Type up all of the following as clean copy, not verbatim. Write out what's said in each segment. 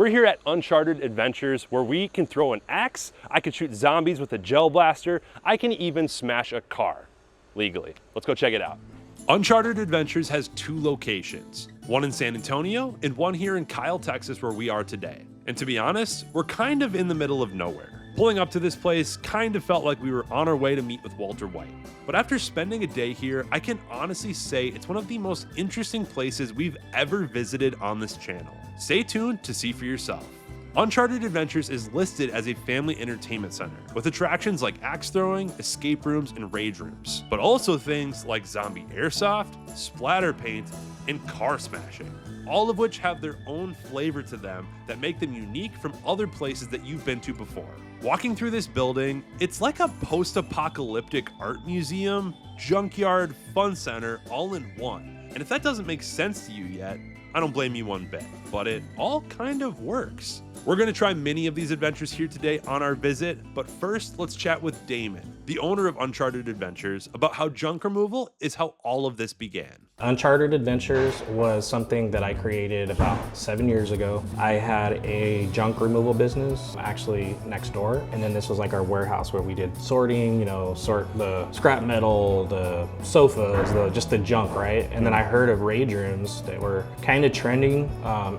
We're here at Uncharted Adventures, where we can throw an axe, I can shoot zombies with a gel blaster, I can even smash a car legally. Let's go check it out. Uncharted Adventures has 2 locations, one in San Antonio and one here in Kyle, Texas, where we are today. And to be honest, we're kind of in the middle of nowhere. Pulling up to this place kind of felt like we were on our way to meet with Walter White. But after spending a day here, I can honestly say it's one of the most interesting places we've ever visited on this channel. Stay tuned to see for yourself. Uncharted Adventures is listed as a family entertainment center with attractions like axe throwing, escape rooms, and rage rooms, but also things like zombie airsoft, splatter paint, and car smashing, all of which have their own flavor to them that make them unique from other places that you've been to before. Walking through this building, it's like a post-apocalyptic art museum, junkyard, fun center, all in one. And if that doesn't make sense to you yet, I don't blame you one bit, but it all kind of works. We're gonna try many of these adventures here today on our visit, but first let's chat with Damon, the owner of Uncharted Adventures, about how junk removal is how all of this began. Uncharted Adventures was something that I created about 7 years ago. I had a junk removal business actually next door, and then this was like our warehouse where we did sorting, you know, sort the scrap metal, the sofas, just the junk, right? And then I heard of rage rooms that were kind of trending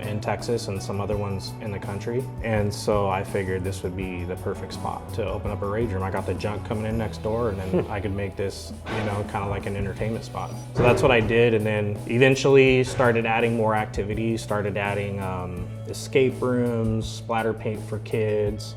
in Texas and some other ones in the country. And so I figured this would be the perfect spot to open up a rage room. I got the junk coming in next door, and then I could make this, you know, kind of like an entertainment spot. So that's what I did, and then eventually started adding more activities, started adding escape rooms, splatter paint for kids,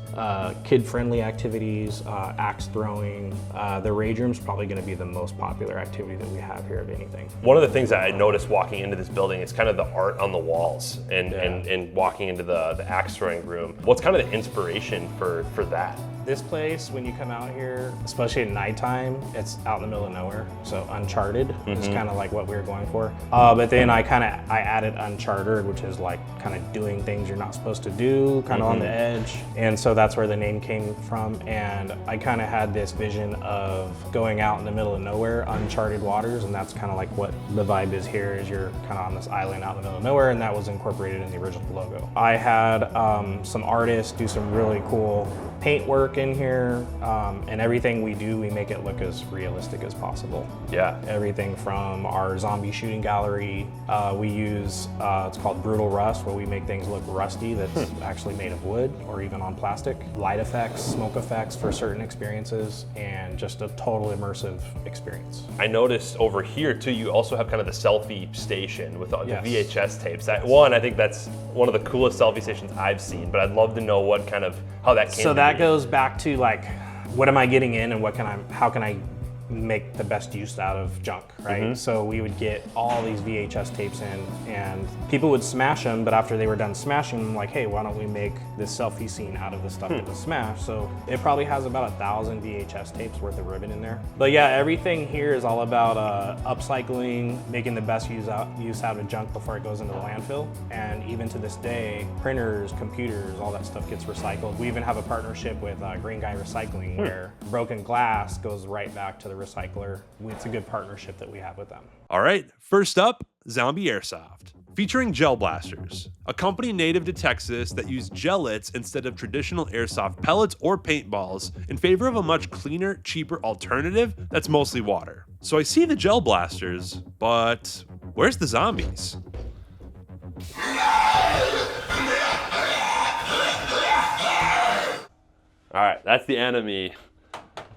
kid-friendly activities, axe throwing. The rage room's probably gonna be the most popular activity that we have here of anything. One of the things that I noticed walking into this building is kind of the art on the walls and walking into the axe throwing room. What's kind of the inspiration for that? This place, when you come out here, especially at nighttime, it's out in the middle of nowhere. So Uncharted is kind of like what we were going for. But then I added Uncharted, which is like kind of doing things you're not supposed to do, kind of on the edge. And so that's where the name came from. And I kind of had this vision of going out in the middle of nowhere, uncharted waters. And that's kind of like what the vibe is here, is you're kind of on this island out in the middle of nowhere, and that was incorporated in the original logo. I had some artists do some really cool paint work in here, and everything we do, we make it look as realistic as possible. Yeah. Everything from our zombie shooting gallery, we use, it's called brutal rust, where we make things look rusty that's actually made of wood or even on plastic. Light effects, smoke effects for certain experiences, and just a total immersive experience. I noticed over here too, you also have kind of the selfie station with the VHS tapes. I think that's one of the coolest selfie stations I've seen, but I'd love to know how that came. So that goes back to like, what am I getting in, and how can I make the best use out of junk, right? So we would get all these VHS tapes in, and people would smash them, but after they were done smashing them, like, hey, why don't we make this selfie scene out of the stuff that was smashed? So it probably has about 1,000 VHS tapes worth of ribbon in there. But yeah, everything here is all about upcycling, making the best use out of junk before it goes into the landfill. And even to this day, printers, computers, all that stuff gets recycled. We even have a partnership with Green Guy Recycling, where broken glass goes right back to the recycler. It's a good partnership that we have with them. All right, first up, Zombie Airsoft. Featuring Gel Blasters, a company native to Texas that use gellets instead of traditional airsoft pellets or paintballs in favor of a much cleaner, cheaper alternative that's mostly water. So I see the Gel Blasters, but where's the zombies? All right, that's the enemy.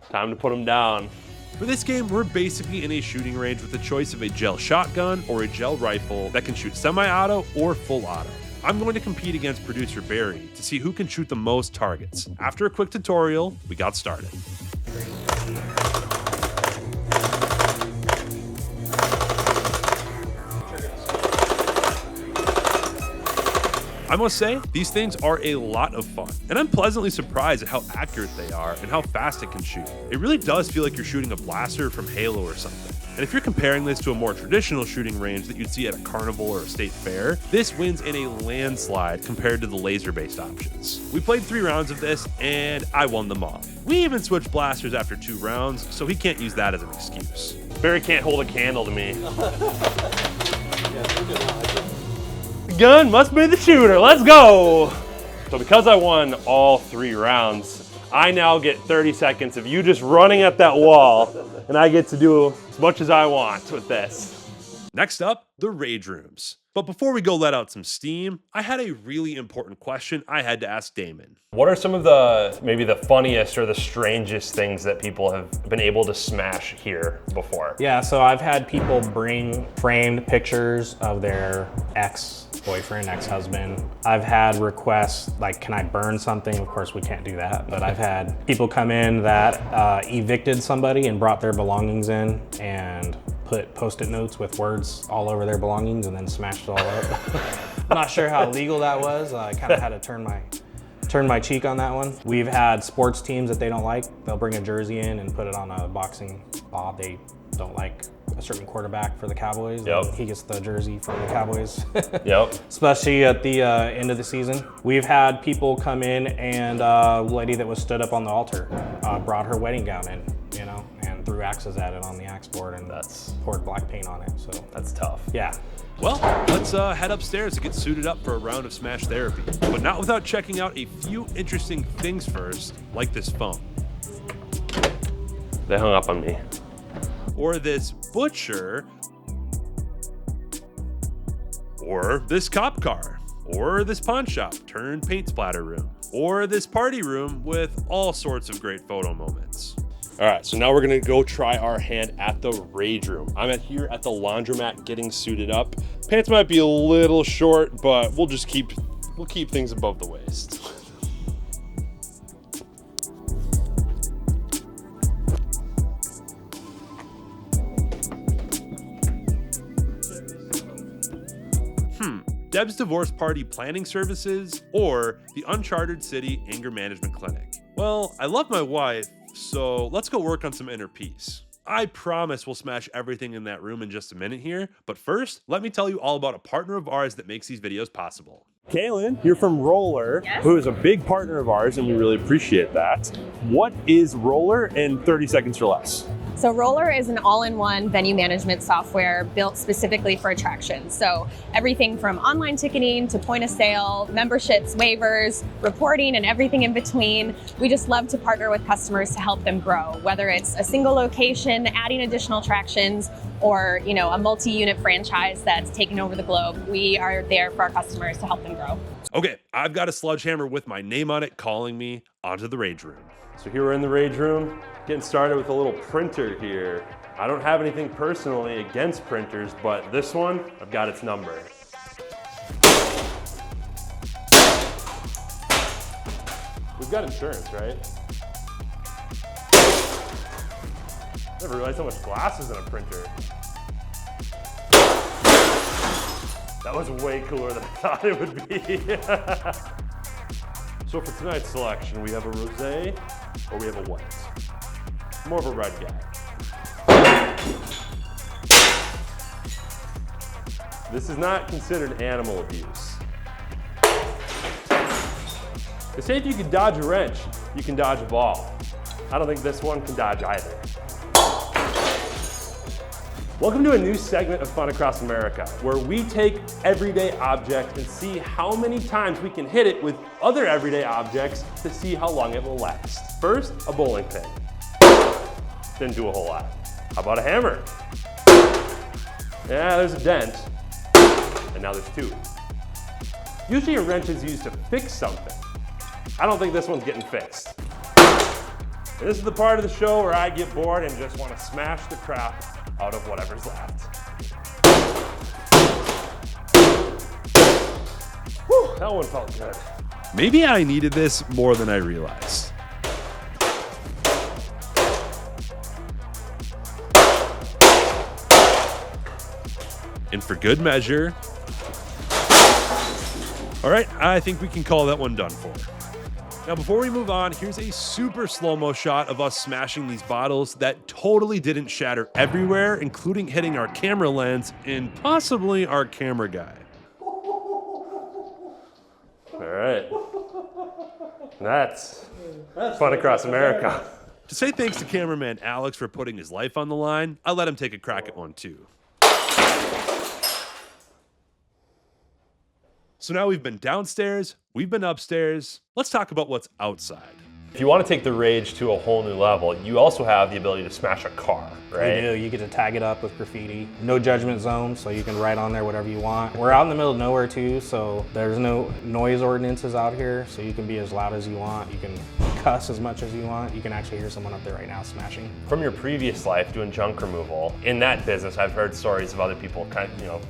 Time to put them down. For this game, we're basically in a shooting range with the choice of a gel shotgun or a gel rifle that can shoot semi-auto or full auto. I'm going to compete against producer Barry to see who can shoot the most targets. After a quick tutorial, we got started. I must say, these things are a lot of fun, and I'm pleasantly surprised at how accurate they are and how fast it can shoot. It really does feel like you're shooting a blaster from Halo or something. And if you're comparing this to a more traditional shooting range that you'd see at a carnival or a state fair, this wins in a landslide compared to the laser-based options. We played 3 rounds of this, and I won them all. We even switched blasters after 2 rounds, so he can't use that as an excuse. Barry can't hold a candle to me. gun must be the shooter. Let's go. So because I won all 3 rounds, I now get 30 seconds of you just running at that wall, and I get to do as much as I want with this. Next up, the rage rooms. But before we go let out some steam, I had a really important question I had to ask Damon. What are some of maybe the funniest or the strangest things that people have been able to smash here before? Yeah, so I've had people bring framed pictures of their ex-boyfriend, ex-husband. I've had requests like, can I burn something? Of course, we can't do that, but I've had people come in that evicted somebody and brought their belongings in and put Post-it notes with words all over their belongings and then smashed it all up. I'm not sure how legal that was. I kind of had to turn my cheek on that one. We've had sports teams that they don't like. They'll bring a jersey in and put it on a boxing ball. They don't like a certain quarterback for the Cowboys. Yep. He gets the jersey from the Cowboys. Yep. Especially at the end of the season. We've had people come in and a lady that was stood up on the altar brought her wedding gown in, you know, and threw axes at it on the axe board and poured black paint on it. So that's tough. Yeah. Well, let's head upstairs to get suited up for a round of smash therapy, but not without checking out a few interesting things first, like this phone. They hung up on me. Or this butcher, or this cop car, or this pawn shop turned paint splatter room, or this party room with all sorts of great photo moments. All right, so now we're gonna go try our hand at the rage room. I'm here at the laundromat getting suited up. Pants might be a little short, but we'll keep things above the waist. Deb's Divorce Party Planning Services, or the Uncharted City Anger Management Clinic. Well, I love my wife, so let's go work on some inner peace. I promise we'll smash everything in that room in just a minute here, but first, let me tell you all about a partner of ours that makes these videos possible. Kaylin, you're from Roller, Yes. who is a big partner of ours, and we really appreciate that. What is Roller in 30 seconds or less? So Roller is an all-in-one venue management software built specifically for attractions. So everything from online ticketing to point of sale, memberships, waivers, reporting, and everything in between. We just love to partner with customers to help them grow, whether it's a single location, adding additional attractions, or a multi-unit franchise that's taking over the globe. We are there for our customers to help them grow. Okay, I've got a sledgehammer with my name on it calling me onto the rage room. So here we're in the rage room, getting started with a little printer here. I don't have anything personally against printers, but this one, I've got its number. We've got insurance, right? Never realized how much glass is in a printer. That was way cooler than I thought it would be. So for tonight's selection, we have a rosé or we have a white. More of a red guy. This is not considered animal abuse. They say if you can dodge a wrench, you can dodge a ball. I don't think this one can dodge either. Welcome to a new segment of Fun Across America, where we take everyday objects and see how many times we can hit it with other everyday objects to see how long it will last. First, a bowling pin. Didn't do a whole lot. How about a hammer? Yeah, there's a dent. And now there's 2. Usually a wrench is used to fix something. I don't think this one's getting fixed. This is the part of the show where I get bored and just want to smash the crap out of whatever's left. Whew, that one felt good. Maybe I needed this more than I realized. And for good measure, all right, I think we can call that one done for. Now, before we move on, here's a super slow-mo shot of us smashing these bottles that totally didn't shatter everywhere, including hitting our camera lens and possibly our camera guy. All right. That's Fun Across America. To say thanks to cameraman Alex for putting his life on the line, I let him take a crack at one too. So now we've been downstairs, we've been upstairs. Let's talk about what's outside. If you want to take the rage to a whole new level, you also have the ability to smash a car, right? You do. You get to tag it up with graffiti. No judgment zone, so you can write on there whatever you want. We're out in the middle of nowhere too, so there's no noise ordinances out here, so you can be as loud as you want. You can cuss as much as you want. You can actually hear someone up there right now smashing. From your previous life doing junk removal, in that business, I've heard stories of other people,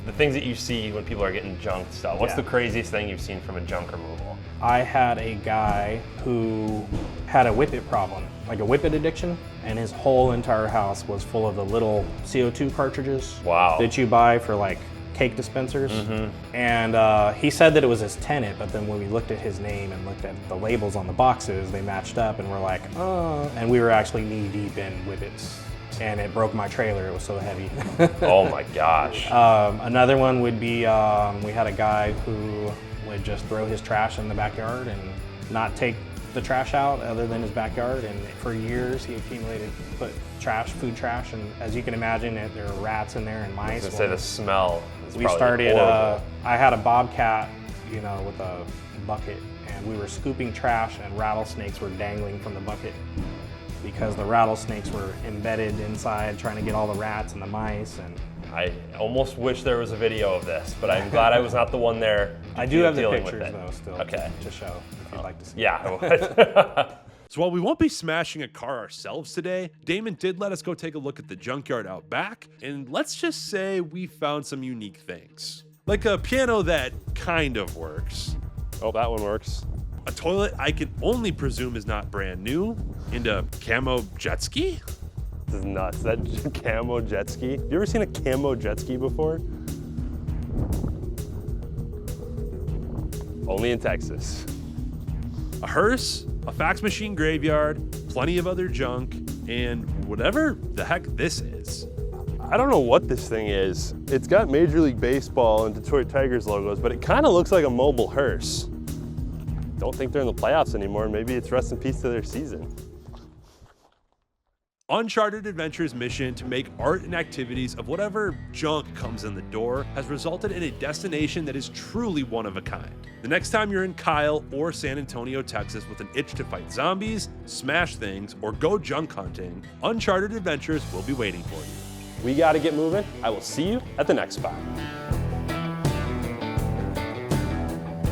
the things that you see when people are getting junked stuff. What's the craziest thing you've seen from a junk removal? I had a guy who had a whippet problem, like a whippet addiction, and his whole entire house was full of the little CO2 cartridges that you buy for like cake dispensers. And he said that it was his tenant, but then when we looked at his name and looked at the labels on the boxes, they matched up, and we're like, and we were actually knee deep in whippets. And it broke my trailer, it was so heavy. Oh my gosh. Another one would be, we had a guy who would just throw his trash in the backyard and not take the trash out other than his backyard. And for years he accumulated food trash, and as you can imagine, there are rats in there and mice. I was gonna say the smell is we probably started, horrible. I had a bobcat, with a bucket, and we were scooping trash, and rattlesnakes were dangling from the bucket because the rattlesnakes were embedded inside trying to get all the rats and the mice. And I almost wish there was a video of this, but I'm glad I was not the one there. I do have the dealing pictures with it. though still to show if you'd like to see. Yeah, I would. So while we won't be smashing a car ourselves today, Damon did let us go take a look at the junkyard out back, and let's just say we found some unique things. Like a piano that kind of works. Oh, that one works. A toilet I can only presume is not brand new, and a camo jet ski? This is nuts. That camo jet ski. Have you ever seen a camo jet ski before? Only in Texas. A hearse, a fax machine graveyard, plenty of other junk, and whatever the heck this is. I don't know what this thing is. It's got Major League Baseball and Detroit Tigers logos, but it kind of looks like a mobile hearse. Don't think they're in the playoffs anymore. Maybe it's rest in peace to their season. Uncharted Adventures' mission to make art and activities of whatever junk comes in the door has resulted in a destination that is truly one of a kind. The next time you're in Kyle or San Antonio, Texas with an itch to fight zombies, smash things, or go junk hunting, Uncharted Adventures will be waiting for you. We gotta get moving. I will see you at the next spot.